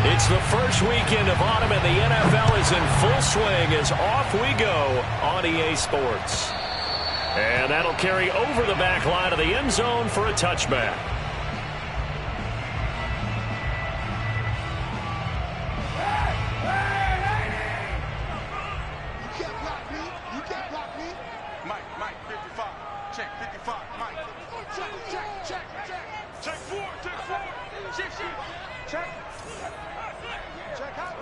It's the first weekend of autumn, and the NFL is in full swing as off we go on EA Sports. And that'll carry over the back line of the end zone for a touchback. Mike, 55. Check, 55. Mike. Check. Check 4. Shift. Check. Check out.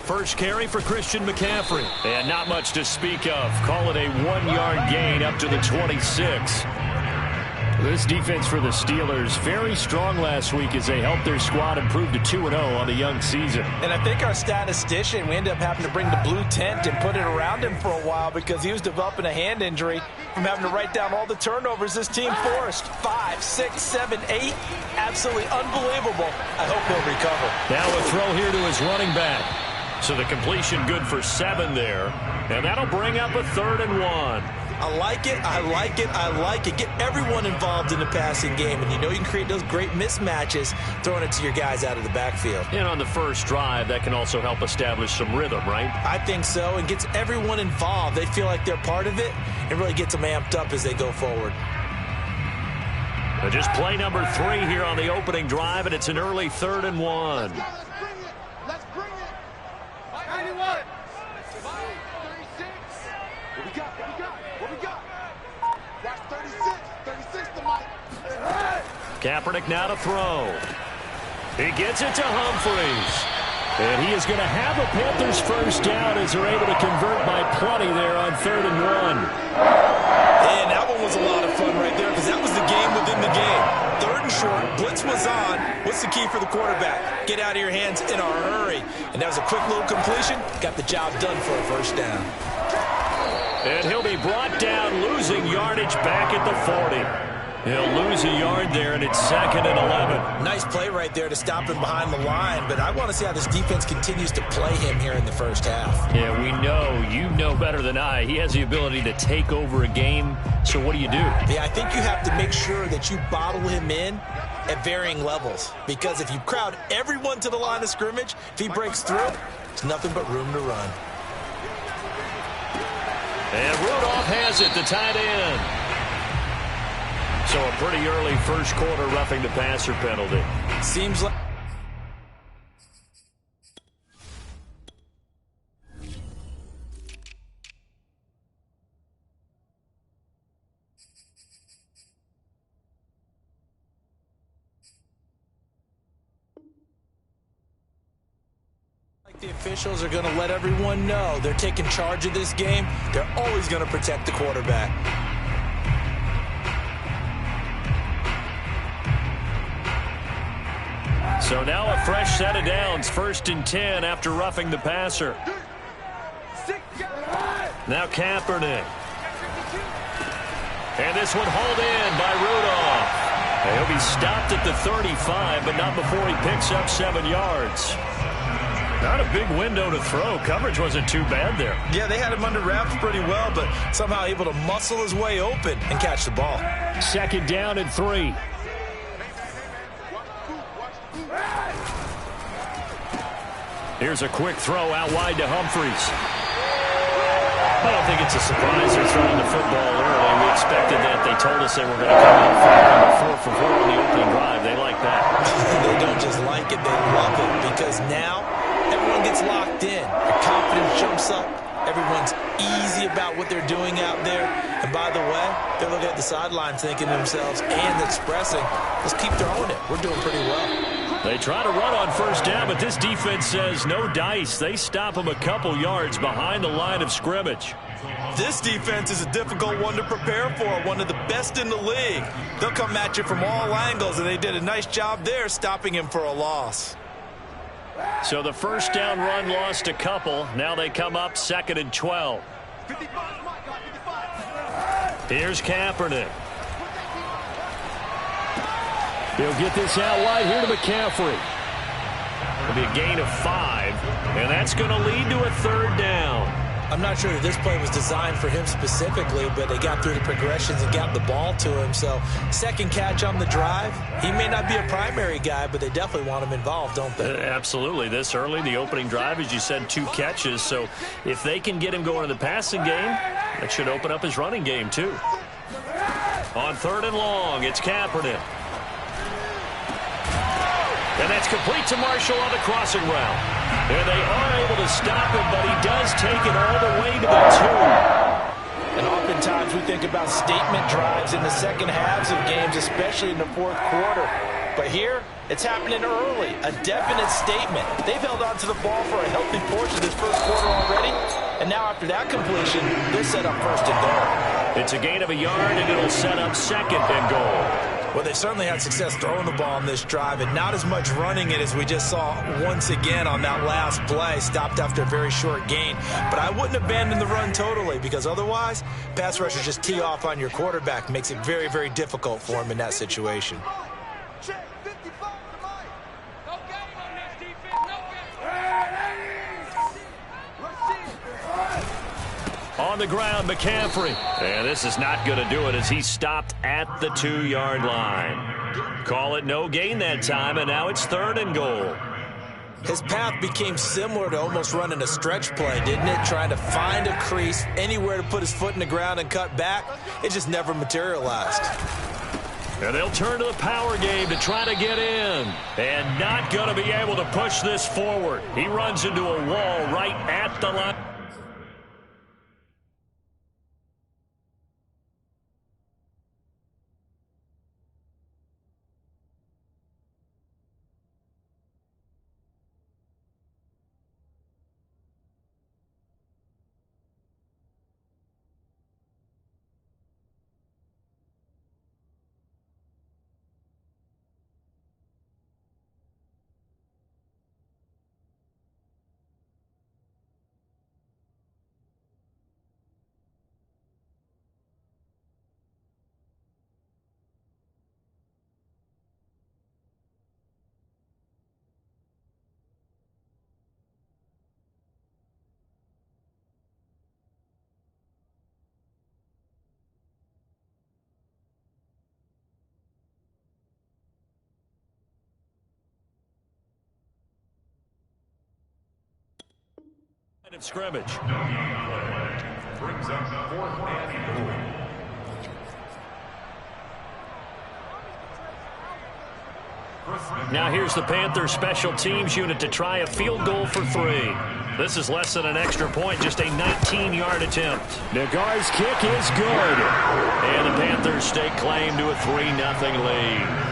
First carry for Christian McCaffrey. And not much to speak of. Call it a 1-yard gain up to the 26. This defense for the Steelers, very strong last week as they helped their squad improve to 2-0 on the young season. And I think our statistician, we ended up having to bring the blue tent and put it around him for a while because he was developing a hand injury from having to write down all the turnovers this team forced. 5, 6, 7, 8. Absolutely unbelievable. I hope he'll recover. Now a throw here to his running back. So the completion good for 7 there. And that'll bring up a 3rd and 1. I like it. Get everyone involved in the passing game. And you know you can create those great mismatches throwing it to your guys out of the backfield. And on the first drive, that can also help establish some rhythm, right? I think so. And gets everyone involved. They feel like they're part of it and really gets them amped up as they go forward. Just play number 3 here on the opening drive, and it's an early 3rd and 1. Let's bring it. 91. 36. What we got? Watch 36 to Mike. Kaepernick now to throw. He gets it to Humphries. And he is going to have a Panthers first down as they're able to convert by plenty there on 3rd and 1. And that one was a lot of fun right there because that was the game within the game. 3rd and short, blitz was on. What's the key for the quarterback? Get out of your hands in a hurry. And that was a quick little completion. Got the job done for a first down. And he'll be brought down, losing yardage back at the 40. He'll lose a yard there, and it's 2nd and 11. Nice play right there to stop him behind the line, but I want to see how this defense continues to play him here in the first half. Yeah, we know. You know better than I. He has the ability to take over a game, so what do you do? Yeah, I think you have to make sure that you bottle him in at varying levels, because if you crowd everyone to the line of scrimmage, if he breaks through, it's nothing but room to run. And Rudolph has it, the tight end. So a pretty early first quarter roughing the passer penalty. Seems like... The officials are going to let everyone know they're taking charge of this game. They're always going to protect the quarterback. So now a fresh set of downs, 1st and 10 after roughing the passer. Now Kaepernick. And this one hauled in by Rudolph. And he'll be stopped at the 35, but not before he picks up 7 yards. Not a big window to throw. Coverage wasn't too bad there. Yeah, they had him under wraps pretty well, but somehow able to muscle his way open and catch the ball. 2nd down and 3. Here's a quick throw out wide to Humphries. I don't think it's a surprise they're throwing the football early. We expected that. They told us they were going to come out firing 4 for 4 on the opening drive. They like that. They don't just like it, they love it, because now everyone gets locked in. Their confidence jumps up. Everyone's easy about what they're doing out there. And by the way, they're looking at the sideline thinking to themselves and expressing, let's keep throwing it. We're doing pretty well. They try to run on first down, but this defense says no dice. They stop them a couple yards behind the line of scrimmage. This defense is a difficult one to prepare for, one of the best in the league. They'll come at you from all angles, and they did a nice job there stopping him for a loss. So the first down run lost a couple. Now they come up 2nd and 12. Here's Kaepernick. He'll get this out wide here to McCaffrey. It'll be a gain of 5, and that's going to lead to a 3rd down. I'm not sure that this play was designed for him specifically, but they got through the progressions and got the ball to him. So second catch on the drive. He may not be a primary guy, but they definitely want him involved, don't they? Absolutely. This early, the opening drive, as you said, 2 catches. So if they can get him going in the passing game, that should open up his running game too. On 3rd and long, it's Kaepernick. And that's complete to Marshall on the crossing route. And they are able to stop him, but he does take it all the way to the 2. And oftentimes we think about statement drives in the second halves of games, especially in the 4th quarter. But here, it's happening early, a definite statement. They've held on to the ball for a healthy portion of this 1st quarter already. And now after that completion, they're set up 1st and goal. It's a gain of a yard, and it'll set up 2nd and goal. Well, they certainly had success throwing the ball on this drive, and not as much running it as we just saw once again on that last play. Stopped after a very short gain. But I wouldn't abandon the run totally, because otherwise, pass rushers just tee off on your quarterback. Makes it very, very difficult for him in that situation. On the ground, McCaffrey. And this is not going to do it as he stopped at the 2-yard line. Call it no gain that time, and now it's 3rd and goal. His path became similar to almost running a stretch play, didn't it? Trying to find a crease, anywhere to put his foot in the ground and cut back. It just never materialized. And they'll turn to the power game to try to get in. And not going to be able to push this forward. He runs into a wall right at the line. Of scrimmage. Brings up 4th and goal. Now here's the Panthers special teams unit to try a field goal for 3. This is less than an extra point, just a 19-yard attempt. Nagar's kick is good. And the Panthers stake claim to a 3-0 lead.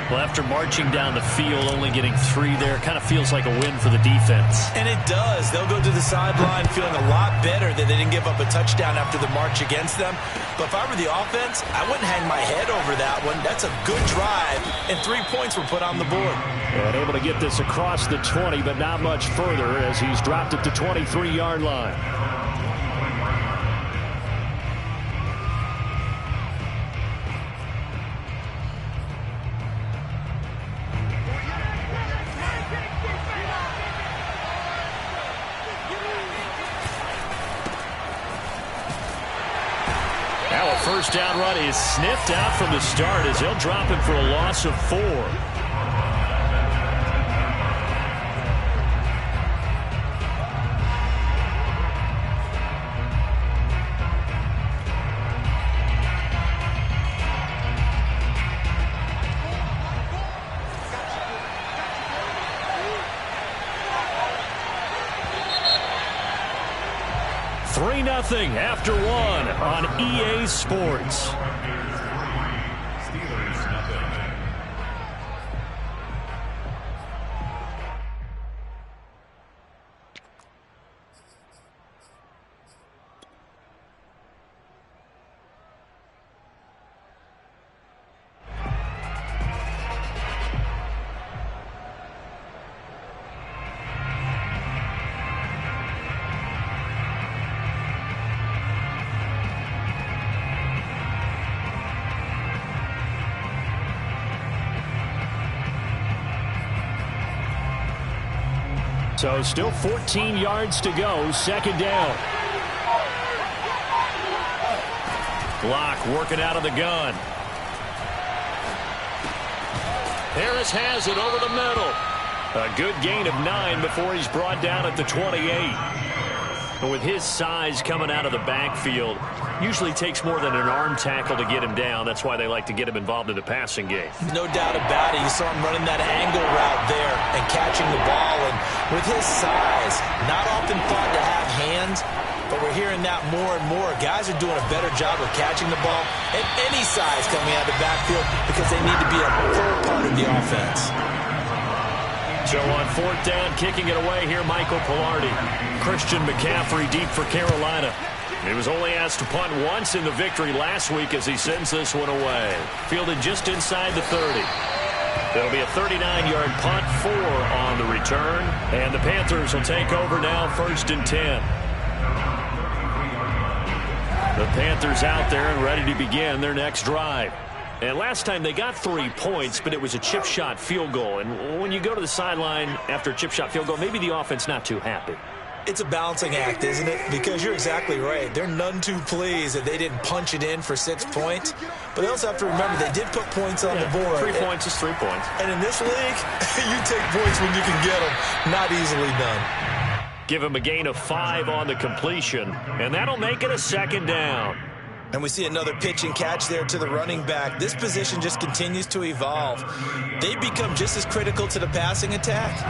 Well, after marching down the field, only getting 3 there, kind of feels like a win for the defense. And it does. They'll go to the sideline feeling a lot better that they didn't give up a touchdown after the march against them. But if I were the offense, I wouldn't hang my head over that one. That's a good drive, and 3 points were put on the board. And able to get this across the 20, but not much further as he's dropped it to 23-yard line. First down run is sniffed out from the start as they'll drop him for a loss of 4. Nothing after 1 on EA Sports. So still 14 yards to go, 2nd down. Block working out of the gun. Harris has it over the middle. A good gain of 9 before he's brought down at the 28. And with his size coming out of the backfield, usually takes more than an arm tackle to get him down. That's why they like to get him involved in the passing game. No doubt about it. You saw him running that angle route there and catching the ball. And with his size, not often thought to have hands, but we're hearing that more and more. Guys are doing a better job of catching the ball at any size coming out of the backfield because they need to be a full part of the offense. So on 4th down, kicking it away here, Michael Pilardi. Christian McCaffrey deep for Carolina. He was only asked to punt once in the victory last week as he sends this one away. Fielded just inside the 30. It'll be a 39-yard punt, 4 on the return. And the Panthers will take over now, 1st and 10. The Panthers out there and ready to begin their next drive. And last time they got 3 points, but it was a chip shot field goal. And when you go to the sideline after a chip shot field goal, maybe the offense not too happy. It's a balancing act, isn't it? Because you're exactly right. They're none too pleased that they didn't punch it in for 6 points. But they also have to remember they did put points on the board. 3 points is 3 points. And in this league, you take points when you can get them. Not easily done. Give him a gain of 5 on the completion. And that'll make it a 2nd down. And we see another pitch and catch there to the running back. This position just continues to evolve. They become just as critical to the passing attack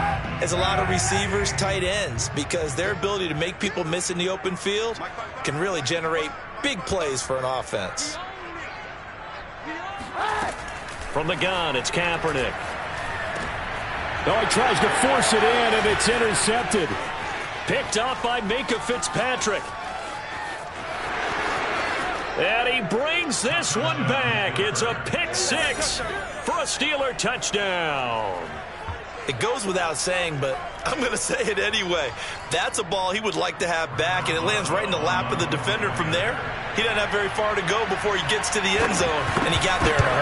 as a lot of receivers, tight ends, because their ability to make people miss in the open field can really generate big plays for an offense. From the gun, it's Kaepernick. Oh, he tries to force it in, and it's intercepted. Picked up by Minkah Fitzpatrick. And he brings this one back. It's a pick 6 for a Steeler touchdown. It goes without saying, but I'm going to say it anyway. That's a ball he would like to have back, and it lands right in the lap of the defender from there. He doesn't have very far to go before he gets to the end zone, and he got there in a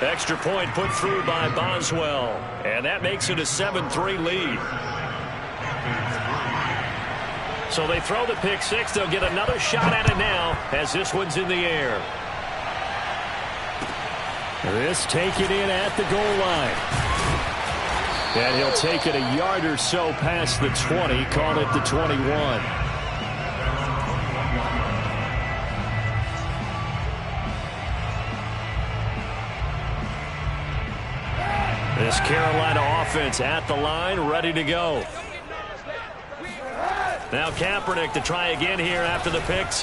hurry. Extra point put through by Boswell, and that makes it a 7-3 lead. So they throw the pick 6. They'll get another shot at it now as this one's in the air. This taken in at the goal line. And he'll take it a yard or so past the 20, call it the 21. This Carolina offense at the line, ready to go. Now Kaepernick to try again here after the pick 6.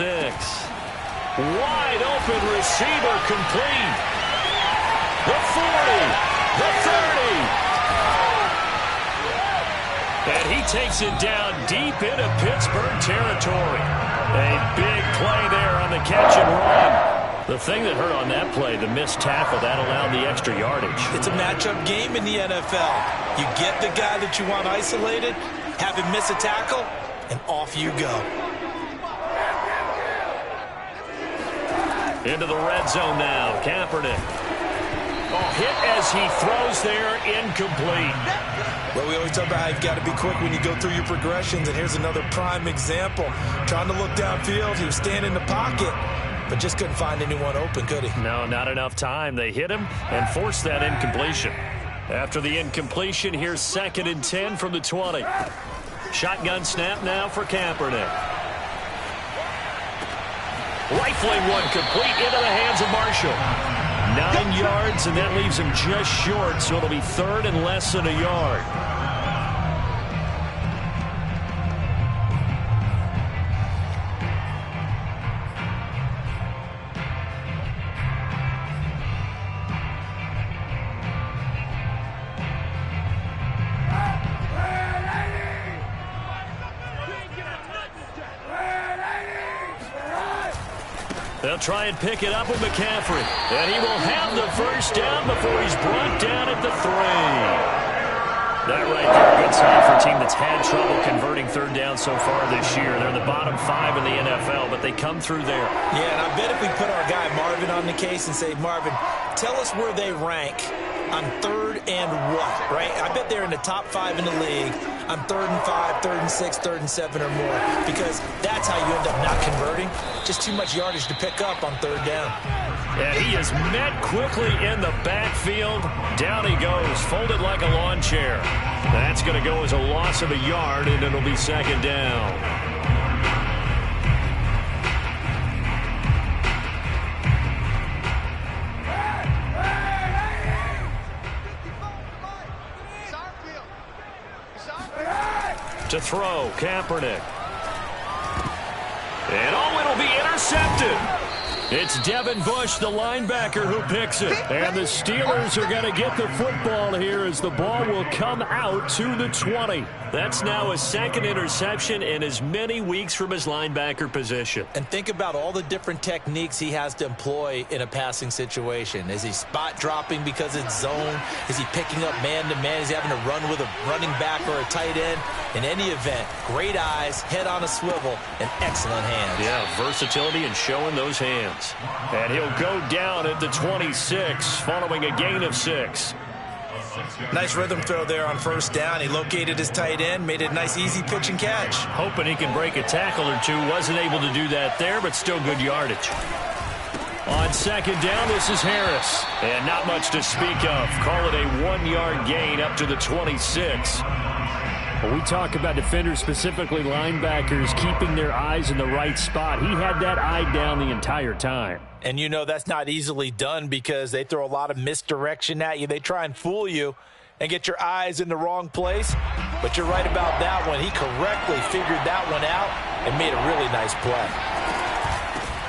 Wide open receiver complete. The 40, the 30. And he takes it down deep into Pittsburgh territory. A big play there on the catch and run. The thing that hurt on that play, the missed tackle, that allowed the extra yardage. It's a matchup game in the NFL. You get the guy that you want isolated, have him miss a tackle, and off you go. Into the red zone now, Kaepernick. Oh, hit as he throws there, incomplete. Well, we always talk about how you've got to be quick when you go through your progressions, and here's another prime example. Trying to look downfield, he was standing in the pocket, but just couldn't find anyone open, could he? No, not enough time. They hit him and forced that incompletion. After the incompletion, here's 2nd and 10 from the 20. Shotgun snap now for Kaepernick. Rifling one complete into the hands of Marshall. 9 yards, and that leaves him just short, so it'll be 3rd and less than a yard. They'll try and pick it up with McCaffrey. And he will have the first down before he's brought down at the 3. That right there, a good sign for a team that's had trouble converting 3rd down so far this year. They're in the bottom 5 in the NFL, but they come through there. Yeah, and I bet if we put our guy Marvin on the case and say, Marvin, tell us where they rank on 3rd and what, right? I bet they're in the top 5 in the league on 3rd and 5, 3rd and 6, 3rd and 7 or more, because that's how you end up not converting. Just too much yardage to pick up on 3rd down. And he is met quickly in the backfield. Down he goes, folded like a lawn chair. That's going to go as a loss of a yard, and it'll be 2nd down. To throw, Kaepernick. And it'll be intercepted. It's Devin Bush, the linebacker, who picks it. And the Steelers are going to get the football here as the ball will come out to the 20. That's now a 2nd interception in as many weeks from his linebacker position. And think about all the different techniques he has to employ in a passing situation. Is he spot dropping because it's zone? Is he picking up man-to-man? Is he having to run with a running back or a tight end? In any event, great eyes, head on a swivel, and excellent hands. Yeah, versatility and showing those hands. And he'll go down at the 26 following a gain of 6. Nice rhythm throw there on 1st down. He located his tight end, made it a nice easy pitch and catch. Hoping he can break a tackle or two. Wasn't able to do that there, but still good yardage. On 2nd down, this is Harris. And not much to speak of. Call it a 1-yard gain up to the 26. When we talk about defenders, specifically linebackers, keeping their eyes in the right spot, he had that eye down the entire time. And you know that's not easily done because they throw a lot of misdirection at you. They try and fool you and get your eyes in the wrong place. But you're right about that one. He correctly figured that one out and made a really nice play.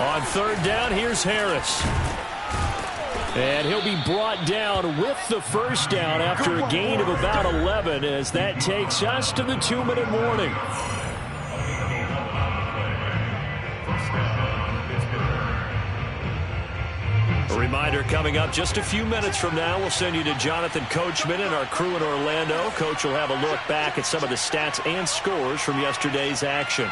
On 3rd down, here's Harris. And he'll be brought down with the 1st down after a gain of about 11 as that takes us to the 2-minute warning. A reminder coming up just a few minutes from now, we'll send you to Jonathan Coachman and our crew in Orlando. Coach will have a look back at some of the stats and scores from yesterday's action.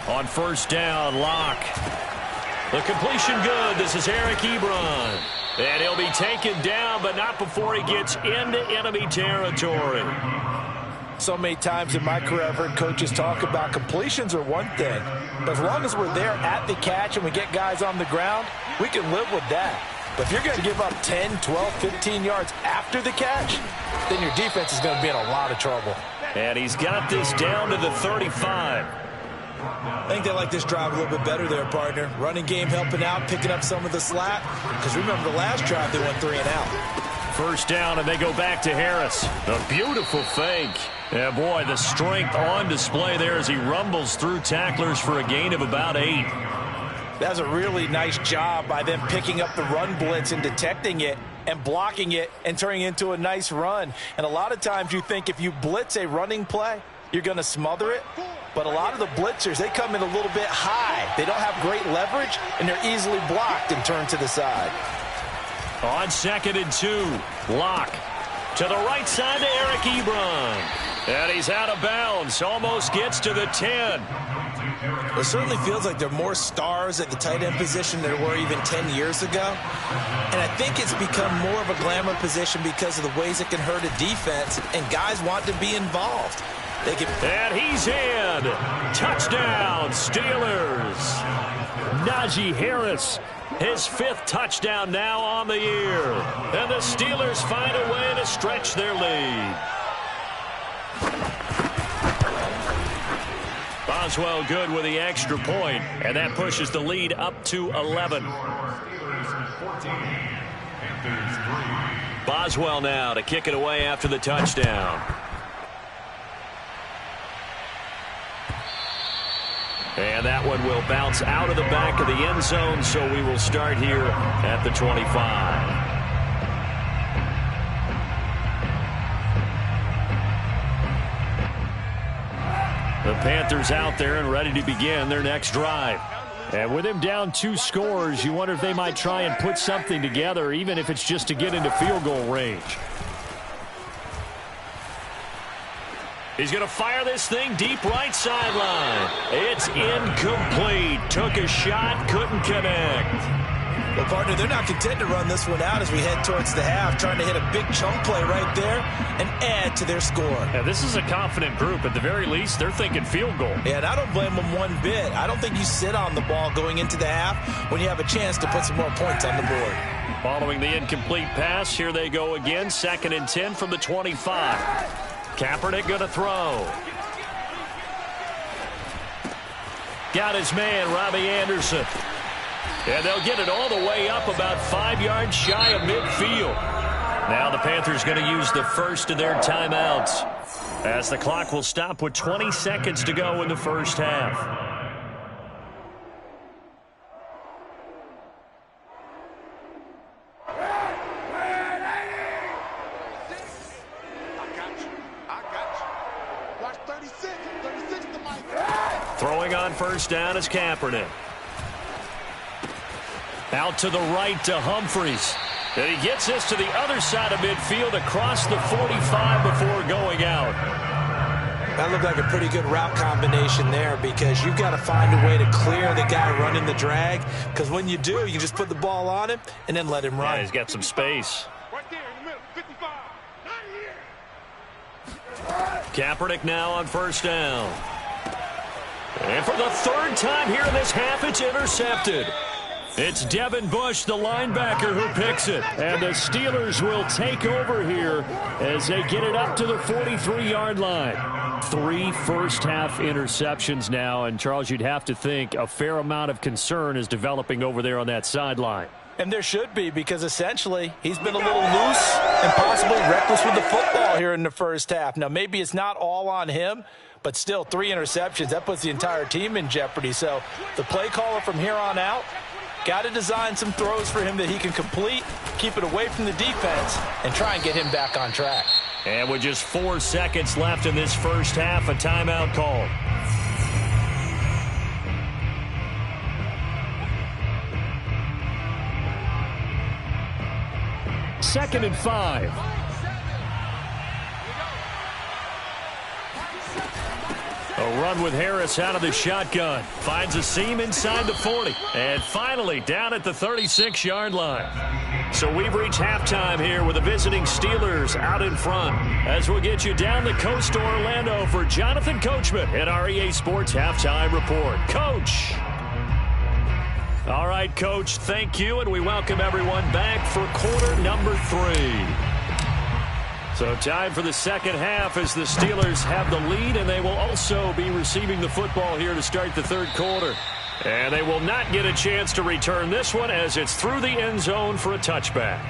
On 1st down, Locke. The completion good. This is Eric Ebron. And he'll be taken down, but not before he gets into enemy territory. So many times in my career I've heard coaches talk about completions are one thing. But as long as we're there at the catch and we get guys on the ground, we can live with that. But if you're going to give up 10, 12, 15 yards after the catch, then your defense is going to be in a lot of trouble. And he's got this down to the 35. I think they like this drive a little bit better there, partner. Running game helping out, picking up some of the slack. Because remember the last drive they went 3 and out. 1st down, and they go back to Harris. A beautiful fake. Yeah, boy, the strength on display there as he rumbles through tacklers for a gain of about 8. That's a really nice job by them picking up the run blitz and detecting it and blocking it and turning it into a nice run. And a lot of times you think if you blitz a running play, you're going to smother it. But a lot of the blitzers, they come in a little bit high. They don't have great leverage, and they're easily blocked and turned to the side. On 2nd and 2, Locke to the right side to Eric Ebron. And he's out of bounds, almost gets to the 10. It certainly feels like there are more stars at the tight end position than there were even 10 years ago. And I think it's become more of a glamour position because of the ways it can hurt a defense, and guys want to be involved. And he's in. Touchdown, Steelers. Najee Harris, his 5th touchdown now on the year. And the Steelers find a way to stretch their lead. Boswell good with the extra point, and that pushes the lead up to 11. Boswell now to kick it away after the touchdown. And that one will bounce out of the back of the end zone, so we will start here at the 25. The Panthers out there and ready to begin their next drive. And with him down 2 scores, you wonder if they might try and put something together, even if it's just to get into field goal range. He's going to fire this thing deep right sideline. It's incomplete. Took a shot, couldn't connect. Well, partner, they're not content to run this one out as we head towards the half, trying to hit a big chunk play right there and add to their score. Yeah, this is a confident group. At the very least, they're thinking field goal. Yeah, and I don't blame them one bit. I don't think you sit on the ball going into the half when you have a chance to put some more points on the board. Following the incomplete pass, here they go again. 2nd and 10 from the 25. Kaepernick going to throw. Got his man, Robbie Anderson. And they'll get it all the way up about 5 yards shy of midfield. Now the Panthers going to use the first of their timeouts, as the clock will stop with 20 seconds to go in the first half. Watch 36 to Mike. Throwing on first down is Kaepernick. Out to the right to Humphries. And he gets this to the other side of midfield across the 45 before going out. That looked like a pretty good route combination there, because you've got to find a way to clear the guy running the drag, because when you do, you just put the ball on him and then let him run. Yeah, he's got some space. Right there in the middle, 55. Kaepernick now on first down. And for the 3rd time here in this half, it's intercepted. It's Devin Bush, the linebacker, who picks it. And the Steelers will take over here as they get it up to the 43-yard line. 3 first-half interceptions now. And, Charles, you'd have to think a fair amount of concern is developing over there on that sideline. And there should be, because essentially he's been a little loose and possibly reckless with the football here in the first half. Now, maybe it's not all on him, but still 3 interceptions. That puts the entire team in jeopardy. So the play caller from here on out got to design some throws for him that he can complete, keep it away from the defense, and try and get him back on track. And with just 4 seconds left in this first half, a timeout called. Second and 5. A run with Harris out of the shotgun. Finds a seam inside the 40. And finally down at the 36-yard line. So we've reached halftime here with the visiting Steelers out in front. As we'll get you down the coast to Orlando for Jonathan Coachman at our EA Sports Halftime Report. Coach. All right, Coach, thank you, and we welcome everyone back for quarter number 3. So time for the second half as the Steelers have the lead, and they will also be receiving the football here to start the third quarter. And they will not get a chance to return this one as it's through the end zone for a touchback.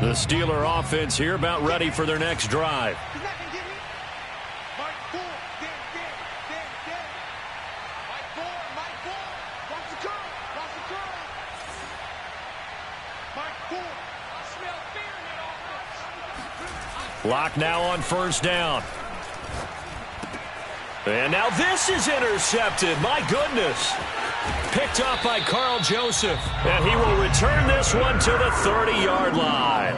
The Steeler offense here about ready for their next drive. Lock now on first down. And now this is intercepted. My goodness. Picked up by Carl Joseph. And he will return this one to the 30-yard line.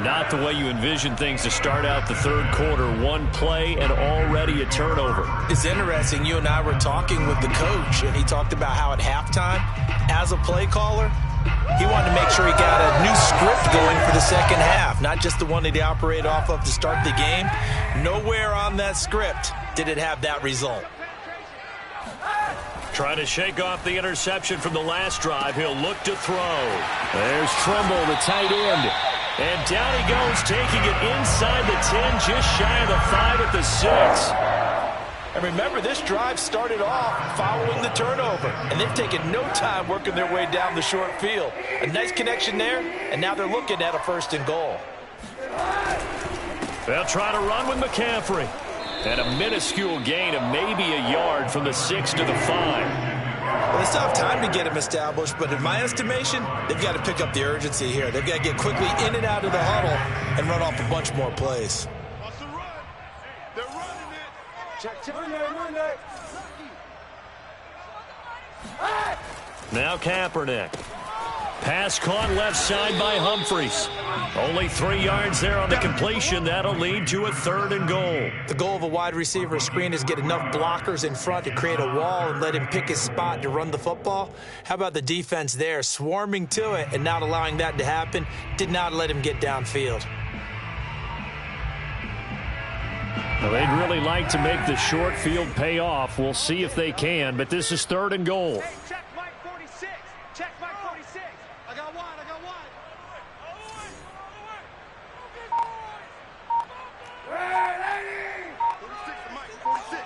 Not the way you envision things to start out the third quarter. One play and already a turnover. It's interesting. You and I were talking with the coach, and he talked about how at halftime, as a play caller, he wanted to make sure he got a new script going for the second half, not just the one that he operated off of to start the game. Nowhere on that script did it have that result. Trying to shake off the interception from the last drive. He'll look to throw. There's Trumbull, the tight end. And down he goes, taking it inside the 10, just shy of the 5 at the 6. And remember, this drive started off following the turnover, and they've taken no time working their way down the short field. A nice connection there, and now they're looking at a 1st and goal. They'll try to run with McCaffrey. And a minuscule gain of maybe a yard from the 6 to the 5. Well, they still have time to get him established, but in my estimation, they've got to pick up the urgency here. They've got to get quickly in and out of the huddle and run off a bunch more plays. They're running it. Check. Now Kaepernick. Pass caught left side by Humphries. Only 3 yards there on the completion. That'll lead to a 3rd and goal. The goal of a wide receiver screen is get enough blockers in front to create a wall and let him pick his spot to run the football. How about the defense there, swarming to it and not allowing that to happen? Did not let him get downfield. Well, they'd really like to make the short field pay off. We'll see if they can, but this is 3rd and goal. Hey, check Mike 46. Check Mike 46. I got wide. 46 to Mike 46.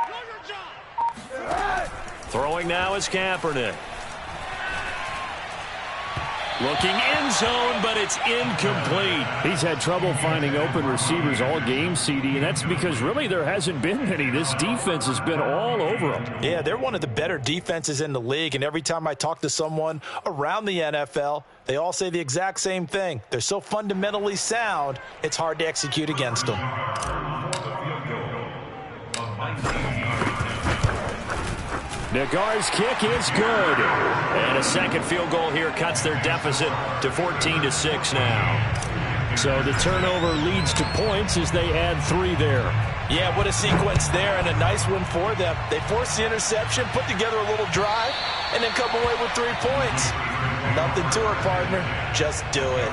Know your job. Throwing now is Kaepernick. Looking end zone, but it's incomplete. He's had trouble finding open receivers all game, CD, and that's because really there hasn't been any. This defense has been all over them. Yeah, they're one of the better defenses in the league, and every time I talk to someone around the NFL, they all say the exact same thing. They're so fundamentally sound, it's hard to execute against them. Nagar's kick is good. And a second field goal here cuts their deficit to 14-6 now. So the turnover leads to points as they add 3 there. Yeah, what a sequence there, and a nice one for them. They force the interception, put together a little drive, and then come away with 3 points. Nothing to it, partner. Just do it.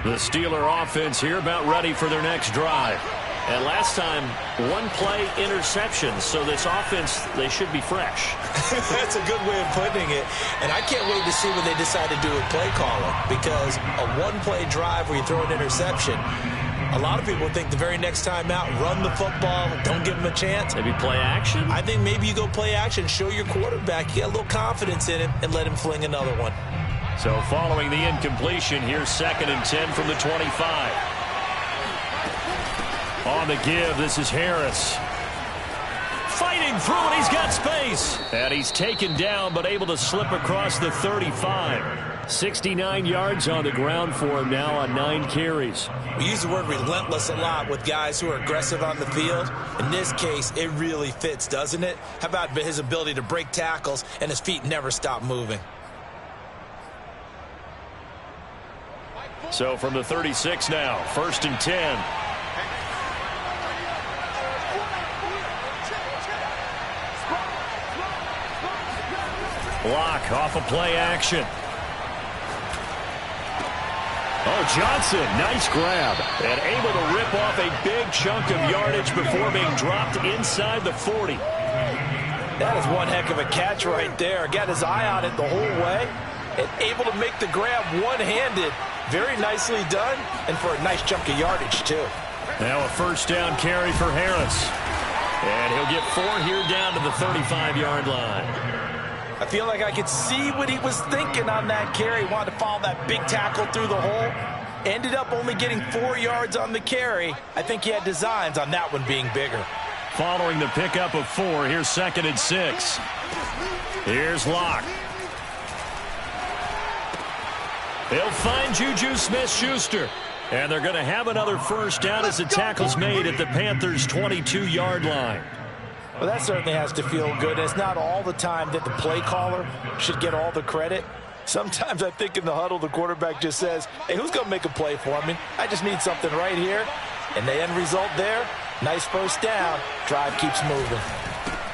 The Steeler offense here about ready for their next drive. And last time, 1-play interception. So this offense, they should be fresh. That's a good way of putting it. And I can't wait to see what they decide to do with play calling. Because a 1-play drive where you throw an interception, a lot of people think the very next time out, run the football, don't give them a chance. Maybe play action? I think maybe you go play action, show your quarterback, you get a little confidence in him, and let him fling another one. So following the incompletion, here's 2nd and 10 from the 25. On the give, this is Harris. Fighting through, and he's got space. And he's taken down, but able to slip across the 35. 69 yards on the ground for him now on 9 carries. We use the word relentless a lot with guys who are aggressive on the field. In this case, it really fits, doesn't it? How about his ability to break tackles and his feet never stop moving? So from the 36 now, 1st and 10. Block off a play action. Oh, Johnson, nice grab. And able to rip off a big chunk of yardage before being dropped inside the 40. That is one heck of a catch right there. Got his eye on it the whole way. And able to make the grab one-handed. Very nicely done, and for a nice chunk of yardage, too. Now a 1st down carry for Harris. And he'll get 4 here down to the 35-yard line. I feel like I could see what he was thinking on that carry. Wanted to follow that big tackle through the hole. Ended up only getting 4 yards on the carry. I think he had designs on that one being bigger. Following the pickup of 4, here's 2nd and 6. Here's Locke. He'll find Juju Smith-Schuster. And they're going to have another first down as the tackle's made at the Panthers' 22-yard line. Well, that certainly has to feel good. It's not all the time that the play caller should get all the credit. Sometimes I think in the huddle, the quarterback just says, hey, who's going to make a play for me? I just need something right here. And the end result there, nice first down. Drive keeps moving.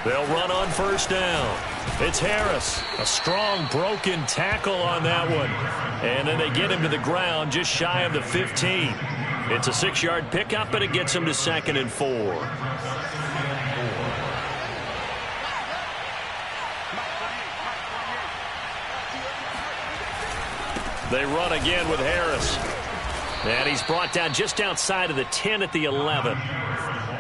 They'll run on first down. It's Harris. A strong broken tackle on that one. And then they get him to the ground just shy of the 15. It's a 6-yard pickup, but it gets him to 2nd and 4. They run again with Harris. And he's brought down just outside of the 10 at the 11.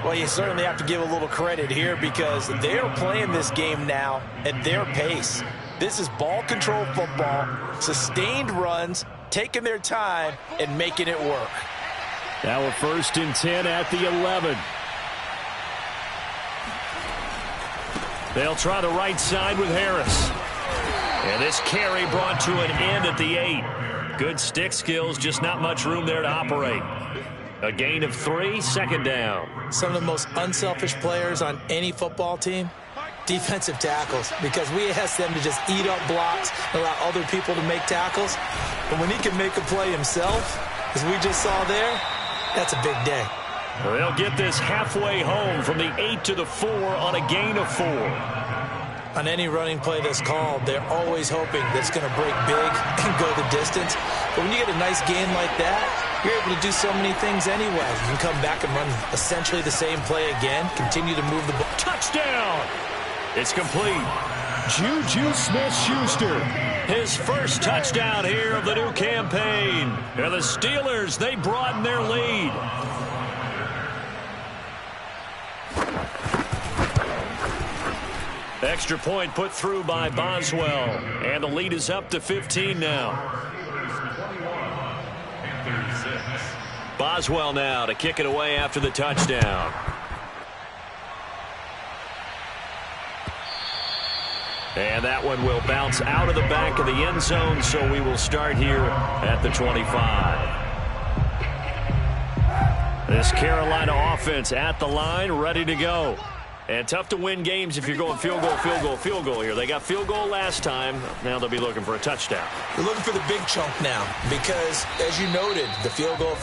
Well, you certainly have to give a little credit here because they're playing this game now at their pace. This is ball control football, sustained runs, taking their time, and making it work. Now a 1st and 10 at the 11. They'll try the right side with Harris. And this carry brought to an end at the 8. Good stick skills, just not much room there to operate. A gain of 3, 2nd down. Some of the most unselfish players on any football team, defensive tackles, because we ask them to just eat up blocks, allow other people to make tackles. But when he can make a play himself, as we just saw there, that's a big day. They'll get this halfway home from the 8 to the 4 on a gain of 4. On any running play that's called, they're always hoping that it's going to break big and go the distance. But when you get a nice gain like that, you're able to do so many things anyway. You can come back and run essentially the same play again, continue to move the ball. Touchdown! It's complete. Juju Smith-Schuster, his first touchdown here of the new campaign. And the Steelers, they broaden their lead. Extra point put through by Boswell. And the lead is up to 15 now. Boswell now to kick it away after the touchdown. And that one will bounce out of the back of the end zone, so we will start here at the 25. This Carolina offense at the line, ready to go. And tough to win games if you're going field goal, field goal, field goal here. They got field goal last time. Now they'll be looking for a touchdown. They're looking for the big chunk now because, as you noted, the field goal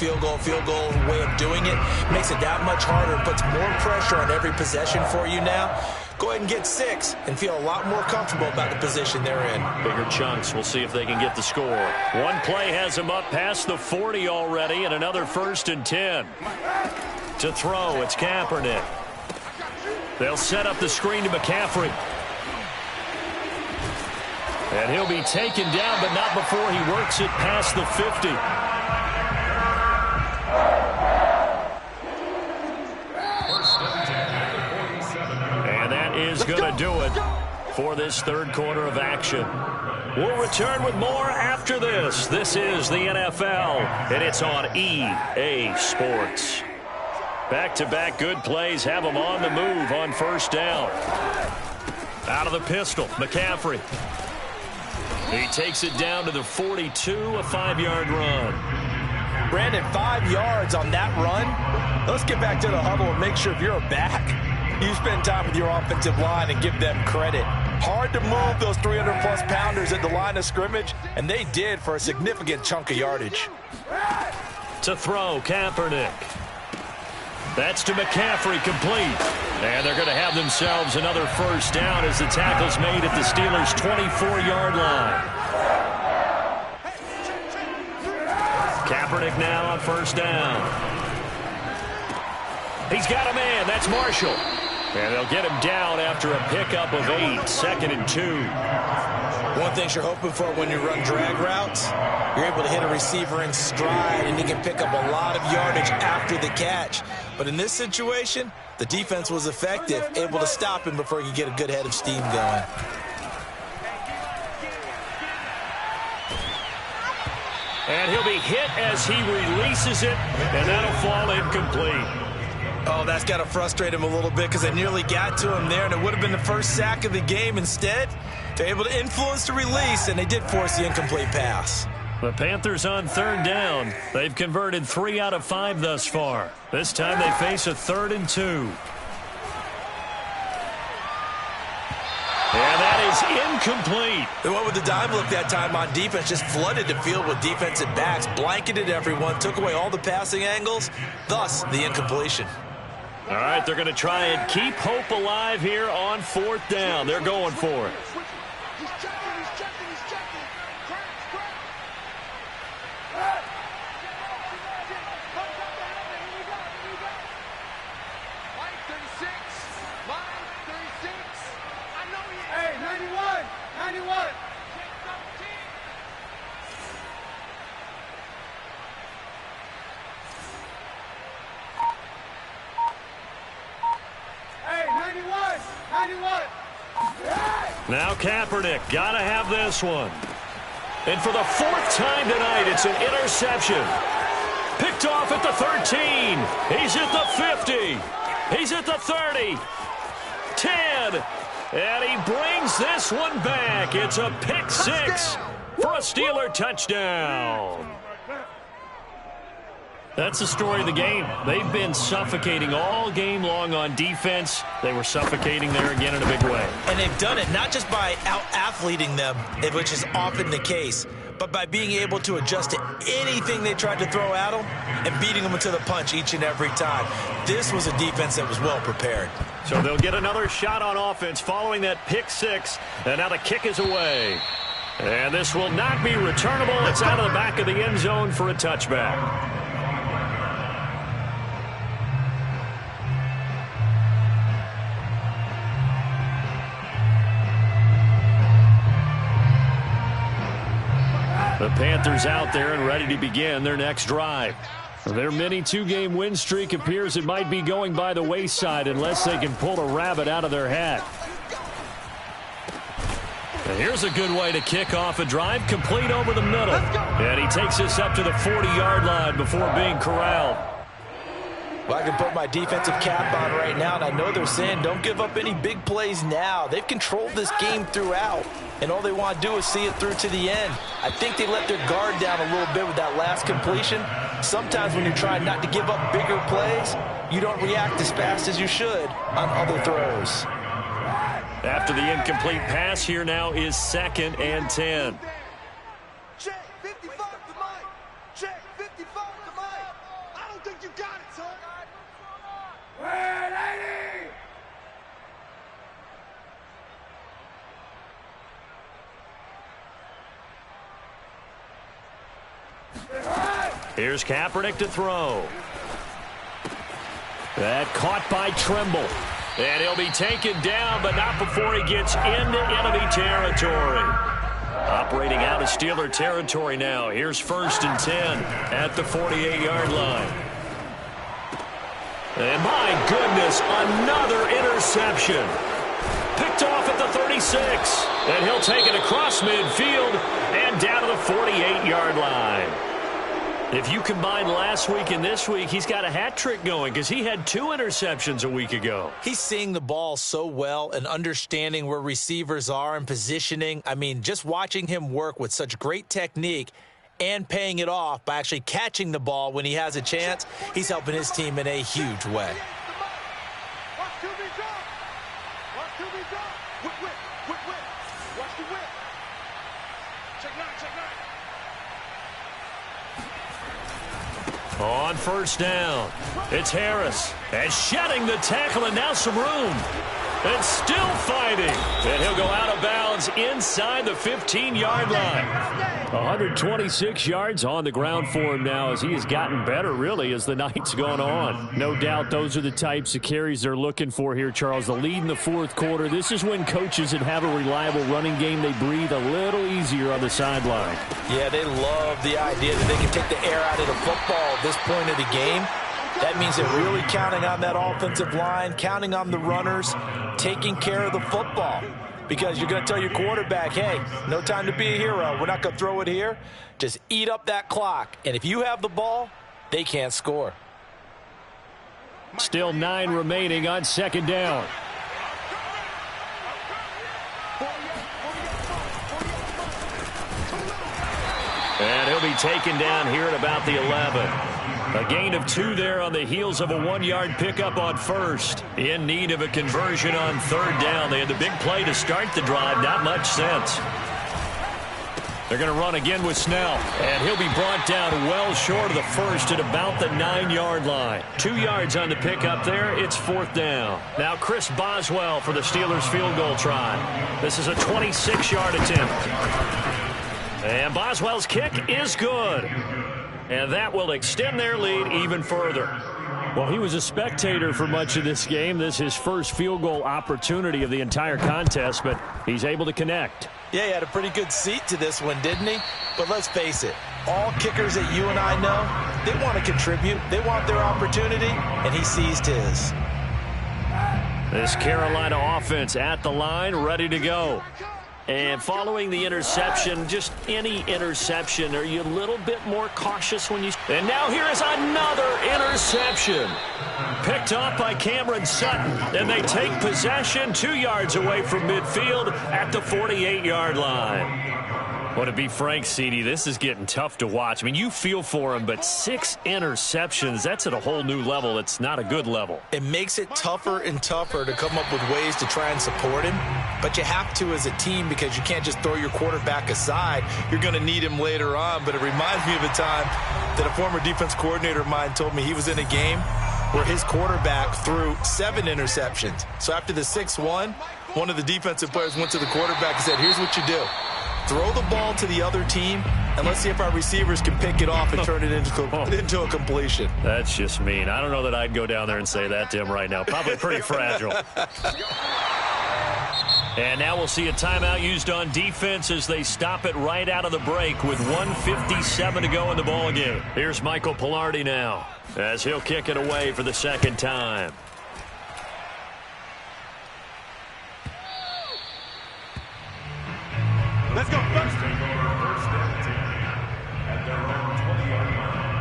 way of doing it makes it that much harder, puts more pressure on every possession for you now. Go ahead and get 6 and feel a lot more comfortable about the position they're in. Bigger chunks. We'll see if they can get the score. One play has them up past the 40 already, and another 1st and 10. To throw, it's Kaepernick. They'll set up the screen to McCaffrey. And he'll be taken down, but not before he works it past the 50. And that is going to do it for this 3rd quarter of action. We'll return with more after this. This is the NFL, and it's on EA Sports. Back-to-back good plays have them on the move on 1st down. Out of the pistol, McCaffrey. He takes it down to the 42, a 5-yard run. Brandon, 5 yards on that run. Let's get back to the huddle and make sure if you're back, you spend time with your offensive line and give them credit. Hard to move those 300-plus pounders at the line of scrimmage, and they did for a significant chunk of yardage. To throw, Kaepernick. That's to McCaffrey, complete. And they're going to have themselves another 1st down as the tackle's made at the Steelers' 24-yard line. Kaepernick now on 1st down. He's got a man. That's Marshall. And they'll get him down after a pickup of 8, 2nd and 2. One thing you're hoping for when you run drag routes, you're able to hit a receiver in stride, and he can pick up a lot of yardage after the catch. But in this situation, the defense was effective, able to stop him before he could get a good head of steam going. And he'll be hit as he releases it, and that'll fall incomplete. Oh, that's got to frustrate him a little bit because they nearly got to him there, and it would have been the first sack of the game. Instead, they're able to influence the release, and they did force the incomplete pass. The Panthers on third down. They've converted 3 out of 5 thus far. This time they face a 3rd and 2. And that is incomplete. They went with the dime look that time on defense, just flooded the field with defensive backs, blanketed everyone, took away all the passing angles, thus the incompletion. All right, they're going to try and keep hope alive here on 4th down. They're going for it. He's checking, he's checking, he's checking. Crack. Mike 36. I know he is. Hey, 91. Hey, 91. Now Kaepernick, got to have this one. And for the 4th time tonight, it's an interception. Picked off at the 13. He's at the 50. He's at the 30. 10. And he brings this one back. It's a pick 6 for a Steeler touchdown. That's the story of the game. They've been suffocating all game long on defense. They were suffocating there again in a big way. And they've done it not just by out-athleting them, which is often the case, but by being able to adjust to anything they tried to throw at them and beating them to the punch each and every time. This was a defense that was well prepared. So they'll get another shot on offense following that pick 6, and now the kick is away. And this will not be returnable. It's out of the back of the end zone for a touchback. The Panthers out there and ready to begin their next drive. Their mini 2-game win streak appears it might be going by the wayside unless they can pull a rabbit out of their hat. And here's a good way to kick off a drive, complete over the middle. And he takes this up to the 40-yard line before being corralled. Well, I can put my defensive cap on right now, and I know they're saying don't give up any big plays now. They've controlled this game throughout, and all they want to do is see it through to the end. I think they let their guard down a little bit with that last completion. Sometimes when you're trying not to give up bigger plays, you don't react as fast as you should on other throws. After the incomplete pass, here now is 2nd and 10. Check 55 to Mike. Check 55 to Mike. I don't think you got it, son. Here's Kaepernick to throw. That caught by Trimble. And he'll be taken down, but not before he gets into enemy territory. Operating out of Steeler territory now. Here's 1st and 10 at the 48-yard line. And my goodness, another interception. Picked off at the 36. And he'll take it across midfield and down to the 48-yard line. If you combine last week and this week, he's got a hat trick going because he had 2 interceptions a week ago. He's seeing the ball so well and understanding where receivers are and positioning. I mean, just watching him work with such great technique and paying it off by actually catching the ball when he has a chance, he's helping his team in a huge way. Watch QB drop. Watch QB drop. Whip. Watch the whip. Check 9. On 1st down, it's Harris. And shedding the tackle, and now some room. And still fighting. And he'll go out of bounds inside the 15-yard line. 126 yards on the ground for him now as he has gotten better, really, as the night's gone on. No doubt those are the types of carries they're looking for here, Charles. The lead in the 4th quarter. This is when coaches that have a reliable running game, they breathe a little easier on the sideline. Yeah, they love the idea that they can take the air out of the football at this point of the game. That means they're really counting on that offensive line, counting on the runners, taking care of the football. Because you're going to tell your quarterback, hey, no time to be a hero. We're not going to throw it here. Just eat up that clock. And if you have the ball, they can't score. Still 9 remaining on 2nd down. And he'll be taken down here at about the 11. A gain of 2 there on the heels of a 1-yard pickup on first. In need of a conversion on third down. They had the big play to start the drive. Not much sense. They're going to run again with Snell. And he'll be brought down well short of the first at about the 9-yard line. 2 yards on the pickup there. It's fourth down. Now Chris Boswell for the Steelers field goal try. This is a 26-yard attempt. And Boswell's kick is good. And that will extend their lead even further. Well, he was a spectator for much of this game. This is his first field goal opportunity of the entire contest, but he's able to connect. Yeah, he had a pretty good seat to this one, didn't he? But let's face it, all kickers that you and I know, they want to contribute. They want their opportunity, and he seized his. This Carolina offense at the line, ready to go. And following the interception, just any interception, are you a little bit more cautious when you... And now here is another interception. Picked up by Cameron Sutton. And they take possession 2 yards away from midfield at the 48-yard line. Well, to be frank, CD, this is getting tough to watch. I mean, you feel for him, but 6 interceptions, that's at a whole new level. It's not a good level. It makes it tougher and tougher to come up with ways to try and support him. But you have to as a team because you can't just throw your quarterback aside. You're going to need him later on. But it reminds me of a time that a former defense coordinator of mine told me he was in a game where his quarterback threw 7 interceptions. So after the 6-1, one of the defensive players went to the quarterback and said, here's what you do. Throw the ball to the other team, and let's see if our receivers can pick it off and turn it into a completion. That's just mean. I don't know that I'd go down there and say that to him right now. Probably pretty fragile. And now we'll see a timeout used on defense as they stop it right out of the break with 1:57 to go in the ballgame. Here's Michael Pilardi now as he'll kick it away for the second time. Let's go first. First down team at their own 20-yard line.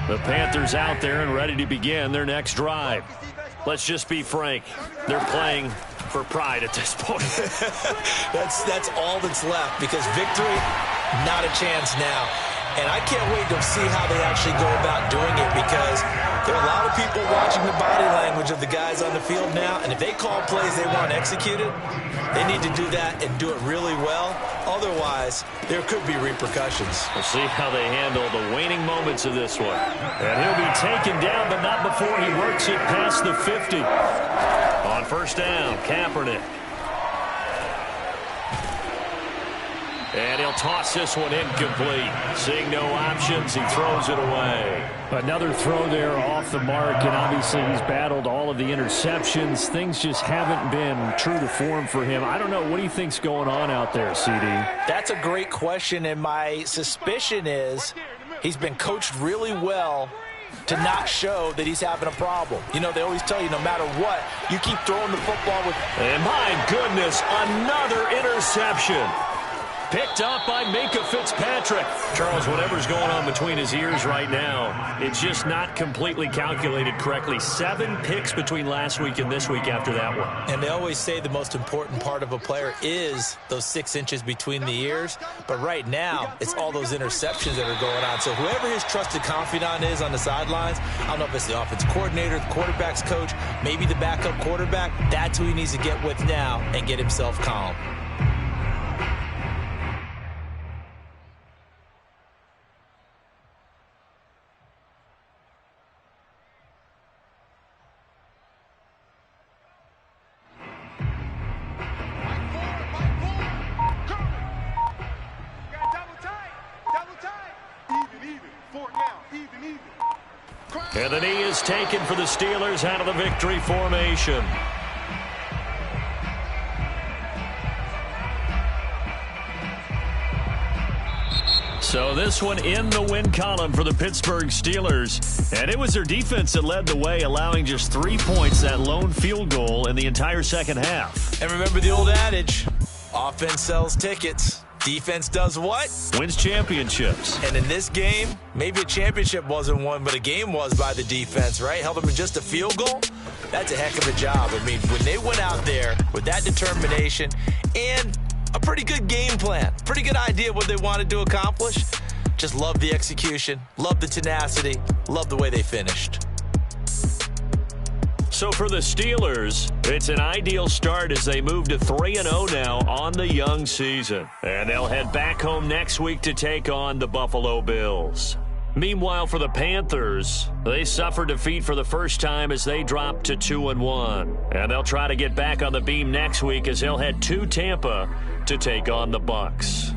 The Panthers out there and ready to begin their next drive. Let's just be frank. They're playing for pride at this point. That's all that's left because victory, not a chance now. And I can't wait to see how they actually go about doing it because there are a lot of people watching the body language of the guys on the field now. And if they call plays they want executed, they need to do that and do it really well. Otherwise, there could be repercussions. We'll see how they handle the waning moments of this one. And he'll be taken down, but not before he works it past the 50. On first down, Kaepernick. And he'll toss this one incomplete. Seeing no options, he throws it away. Another throw there off the mark, and obviously he's battled all of the interceptions. Things just haven't been true to form for him. I don't know. What do you think's going on out there, CD? That's a great question, and my suspicion is he's been coached really well to not show that he's having a problem. You know, they always tell you no matter what, you keep throwing the football with... And my goodness, another interception. Picked up by Minkah Fitzpatrick. Charles, whatever's going on between his ears right now, it's just not completely calculated correctly. 7 picks between last week and this week after that one. And they always say the most important part of a player is those 6 inches between the ears. But right now, it's all those interceptions that are going on. So whoever his trusted confidant is on the sidelines, I don't know if it's the offensive coordinator, the quarterback's coach, maybe the backup quarterback, that's who he needs to get with now and get himself calm. And the knee is taken for the Steelers out of the victory formation. So this one in the win column for the Pittsburgh Steelers. And it was their defense that led the way, allowing just 3 points, that lone field goal in the entire second half. And remember the old adage, offense sells tickets. Defense does what? Wins championships. And in this game, maybe a championship wasn't won, but a game was by the defense, right? Held them to just a field goal. That's a heck of a job. I mean, when they went out there with that determination and a pretty good game plan, pretty good idea what they wanted to accomplish, just love the execution, love the tenacity, love the way they finished. So for the Steelers, it's an ideal start as they move to 3-0 now on the young season. And they'll head back home next week to take on the Buffalo Bills. Meanwhile, for the Panthers, they suffered defeat for the first time as they dropped to 2-1. And they'll try to get back on the beam next week as they'll head to Tampa to take on the Bucs.